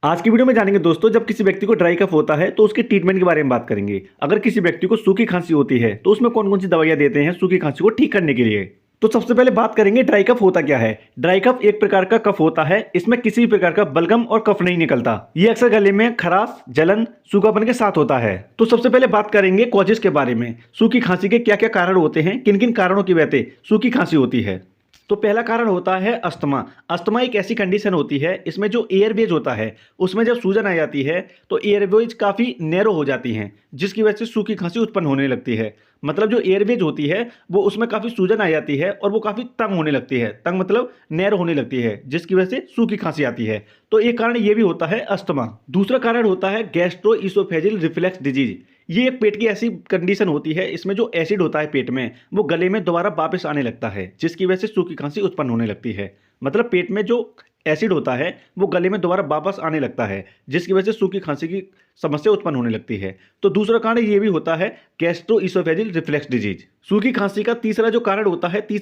आज की वीडियो में जानेंगे दोस्तों, जब किसी व्यक्ति को ड्राई कफ होता है तो उसके ट्रीटमेंट के बारे में बात करेंगे। अगर किसी व्यक्ति को सूखी खांसी होती है तो उसमें कौन कौन सी दवाइयां देते हैं सूखी खांसी को ठीक करने के लिए। तो सबसे पहले बात करेंगे ड्राई कफ होता क्या है। ड्राई कफ एक प्रकार का कफ होता है, इसमें किसी भी प्रकार का बलगम और कफ नहीं निकलता। ये अक्सर गले में खराश, जलन, सूखापन के साथ होता है। तो सबसे पहले बात करेंगे कॉजेस के बारे में। सूखी खांसी के क्या क्या कारण होते हैं, किन किन कारणों की वजह से सूखी खांसी होती है। तो पहला कारण होता है अस्थमा। अस्थमा एक ऐसी कंडीशन होती है, इसमें जो एयरवेज होता है उसमें जब सूजन आ जाती है तो एयरवेज काफ़ी नैरो हो जाती हैं, जिसकी वजह से सूखी खांसी उत्पन्न होने लगती है। मतलब जो एयरवेज होती है वो उसमें काफ़ी सूजन आ जाती है और वो काफ़ी तंग होने लगती है। तंग मतलब नैरो होने लगती है, जिसकी वजह से सूखी खांसी आती है। तो एक कारण ये भी होता है अस्थमा। दूसरा कारण होता है गैस्ट्रो इसोफेजियल रिफ्लक्स डिजीज। ये एक पेट की ऐसी कंडीशन होती है, इसमें जो एसिड होता है पेट में वो गले में दोबारा वापस आने लगता है, जिसकी वजह से सूखी खांसी उत्पन्न होने लगती है। मतलब पेट में जो एसिड होता है वो गले में दोबारा वापस आने लगता है, जिसकी वजह से सूखी खांसी की समस्या उत्पन्न होने लगती है। तो दूसरा कारण ये भी होता है गैस्ट्रो इसोफेजियल रिफ्लक्स डिजीज। सूखी खांसी का तीसरा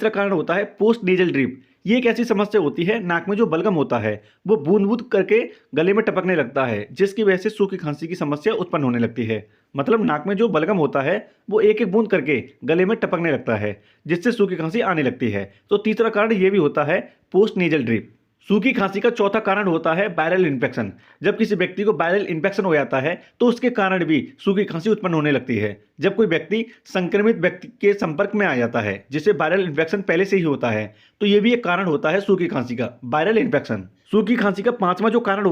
कारण होता है पोस्ट नेजल ड्रिप। ये एक ऐसी समस्या होती है, नाक में जो बलगम होता है वो बूंद बूंद करके गले में टपकने लगता है, जिसकी वजह से सूखी खांसी की समस्या उत्पन्न होने लगती है। मतलब नाक में जो बलगम होता है वो एक एक बूंद करके गले में टपकने लगता है, जिससे सूखी खांसी आने लगती है। तो तीसरा कारण ये भी होता है पोस्ट नेजल ड्रिप। सूखी खांसी का चौथा कारण होता है वायरल इन्फेक्शन। जब किसी व्यक्ति को वायरल इन्फेक्शन हो जाता है तो उसके कारण भी सूखी खांसी उत्पन्न होने लगती है। जब कोई व्यक्ति संक्रमित व्यक्ति के संपर्क में आ जाता है जिसे वायरल इन्फेक्शन पहले से ही होता है, तो ये भी एक कारण होता है सूखी खांसी का, वायरल इन्फेक्शन। सूखी खांसी का पांचवा कारण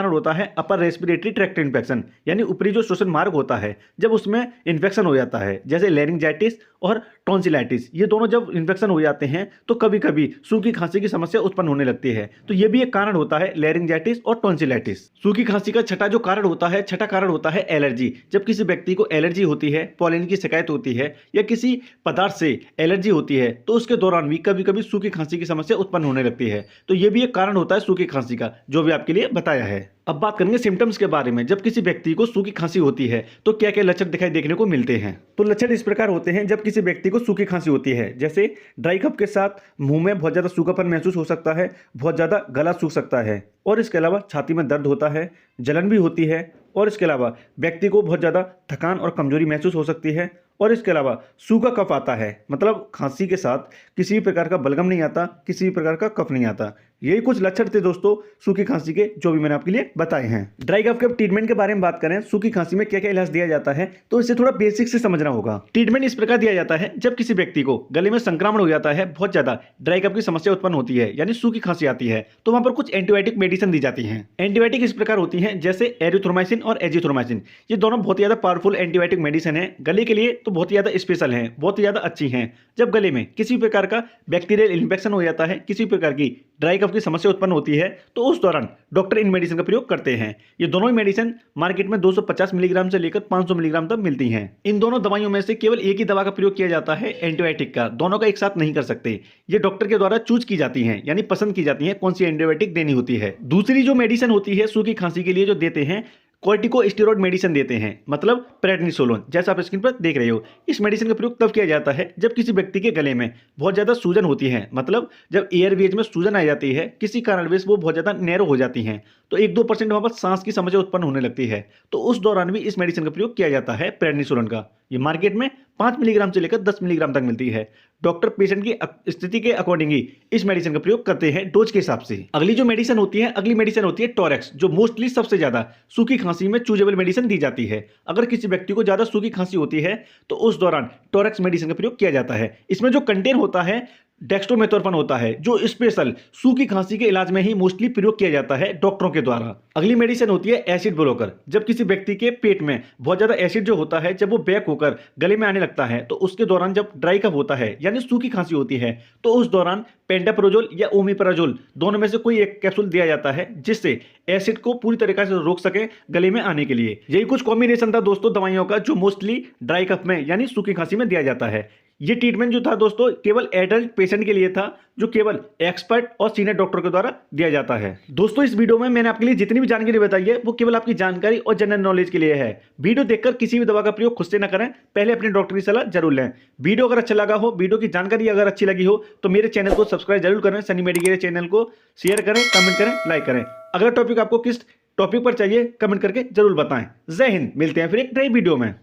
होता है अपर रेस्पिरेटरी ट्रैक्ट इन्फेक्शन, यानी ऊपरी जो श्वसन मार्ग होता है जब उसमें इन्फेक्शन हो जाता है, जैसे लैरिंजाइटिस और टॉन्सिलाइटिस। ये दोनों जब इन्फेक्शन हो जाते हैं तो कभी कभी सूखी खांसी की समस्या उत्पन्न होने लगती है। तो ये भी एक कारण होता है लैरिंजाइटिस और टॉन्सिलाइटिस। सूखी खांसी का छठा कारण होता है एलर्जी। जब किसी व्यक्ति को एलर्जी होती है, पॉलन की शिकायत होती है या किसी पदार्थ से एलर्जी होती है, तो उसके दौरान भी कभी कभी सूखी खांसी की समस्या उत्पन्न होने लगती है। तो ये भी एक कारण होता है सूखी खांसी का, जो भी आपके लिए बताया है। अब बात करेंगे सिम्टम्स के बारे में। जब किसी व्यक्ति को सूखी खांसी होती है तो क्या क्या लक्षण दिखाई देखने को मिलते हैं। तो लक्षण इस प्रकार होते हैं जब किसी व्यक्ति को सूखी खांसी होती है, जैसे ड्राई कफ के साथ मुंह में बहुत ज्यादा सूखापन महसूस हो सकता है, बहुत ज्यादा गला सूख सकता है, और इसके अलावा छाती में दर्द होता है, जलन भी होती है, और इसके अलावा व्यक्ति को बहुत ज़्यादा थकान और कमजोरी महसूस हो सकती है, और इसके अलावा सूखा कफ आता है। मतलब खांसी के साथ किसी भी प्रकार का बलगम नहीं आता, किसी भी प्रकार का कफ नहीं आता। यही कुछ लक्षण थे दोस्तों सूखी खांसी के, जो भी मैंने आपके लिए बताए हैं। ड्राई कफ के ट्रीटमेंट के बारे में बात करें, सूखी खांसी में क्या क्या इलाज दिया जाता है, तो इसे थोड़ा बेसिक से समझना होगा। ट्रीटमेंट इस प्रकार दिया जाता है, जब किसी व्यक्ति को गले में संक्रमण हो जाता है, बहुत ज्यादा ड्राई कफ की समस्या उत्पन्न होती है, यानी सूखी खांसी आती है, तो वहां पर कुछ एंटीबायोटिक मेडिसिन दी जाती है। एंटीबायोटिक इस प्रकार होती है जैसे एरिथ्रोमाइसिन और एजिथ्रोमाइसिन। ये दोनों बहुत ही ज्यादा पावरफुल एंटीबायोटिक मेडिसिन है, गले के लिए तो बहुत ही ज्यादा स्पेशल है, बहुत ही ज्यादा अच्छी हैं। जब गले में किसी प्रकार का बैक्टीरियल इन्फेक्शन हो जाता है, किसी प्रकार की ड्राई कफ की समस्या उत्पन्न होती है, तो उस दौरान डॉक्टर इन मेडिसिन का प्रयोग करते हैं। ये दोनों ही मेडिसिन मार्केट में 250 मिलीग्राम से लेकर 500 मिलीग्राम तक मिलती हैं। इन दोनों दवाइयों में से केवल एक ही दवा का प्रयोग किया जाता है एंटीबायोटिक का, दोनों का एक साथ नहीं कर सकते। ये डॉक्टर के द्वारा चूज की जाती हैं, यानी पसंद की जाती है कौन सी एंटीबायोटिक देनी होती है। दूसरी जो मेडिसिन होती है सूखी खांसी के लिए जो देते हैं, कॉर्टिकोस्टेरॉइड मेडिसिन देते हैं, मतलब प्रेडनिसोलोन, जैसा आप स्क्रीन पर देख रहे हो। इस मेडिसिन का प्रयोग तब किया जाता है जब किसी व्यक्ति के गले में बहुत ज्यादा सूजन होती है, मतलब जब एयरवेज में सूजन आ जाती है, किसी कारणवश वो बहुत ज्यादा नैरो हो जाती हैं, तो 1-2% वहां पर सांस की समस्या उत्पन्न होने लगती है, तो उस दौरान भी इस मेडिसिन का प्रयोग किया जाता है प्रेडनिसोलोन का। ये मार्केट में 5 मिलीग्राम से लेकर 10 मिलीग्राम तक मिलती है। डॉक्टर पेशेंट की स्थिति के अकॉर्डिंग ही इस मेडिसिन का प्रयोग करते हैं डोज के हिसाब से। अगली मेडिसिन होती है टोरेक्स, जो मोस्टली सबसे ज्यादा सूखी खांसी में चूजेबल मेडिसिन दी जाती है। अगर किसी व्यक्ति को ज्यादा सूखी खांसी होती है तो उस दौरान टोरेक्स मेडिसिन का प्रयोग किया जाता है। इसमें जो कंटेन होता है डेक्स्ट्रोमेथोर्फन होता है, जो स्पेशल सूखी खांसी के इलाज में ही मोस्टली प्रयोग किया जाता है डॉक्टरों के द्वारा। अगली मेडिसिन होती है एसिड ब्लोकर। जब किसी व्यक्ति के पेट में बहुत ज्यादा एसिड जो होता है जब वो बैक होकर गले में आने लगता है, तो उसके दौरान जब ड्राई कफ होता है यानी सूखी खांसी होती है, तो उस दौरान पेंटाप्रोजोल या ओमिप्राजोल दोनों में से कोई एक कैप्सूल दिया जाता है, जिससे एसिड को पूरी तरीके से रोक सके गले में आने के लिए। यही कुछ कॉम्बिनेशन था दोस्तों दवाइयों का, जो मोस्टली ड्राई कफ में यानी सूखी खांसी में दिया जाता है। ये ट्रीटमेंट जो था दोस्तों केवल एडल्ट पेशेंट के लिए था, जो केवल एक्सपर्ट और सीनियर डॉक्टर के द्वारा दिया जाता है। दोस्तों इस वीडियो में मैंने आपके लिए जितनी भी जानकारी बताई है वो केवल आपकी जानकारी और जनरल नॉलेज के लिए है। वीडियो देखकर किसी भी दवा का प्रयोग खुद से न करें, पहले अपने डॉक्टर की सलाह जरूर लें। वीडियो अगर अच्छा लगा हो, वीडियो की जानकारी अगर अच्छी लगी हो, तो मेरे चैनल को सब्सक्राइब जरूर करें, सनी मेडिकेयर चैनल को शेयर करें, कमेंट करें, लाइक करें। अगला टॉपिक आपको किस टॉपिक पर चाहिए कमेंट करके जरूर बताएं। जय हिंद, मिलते हैं फिर एक नई वीडियो में।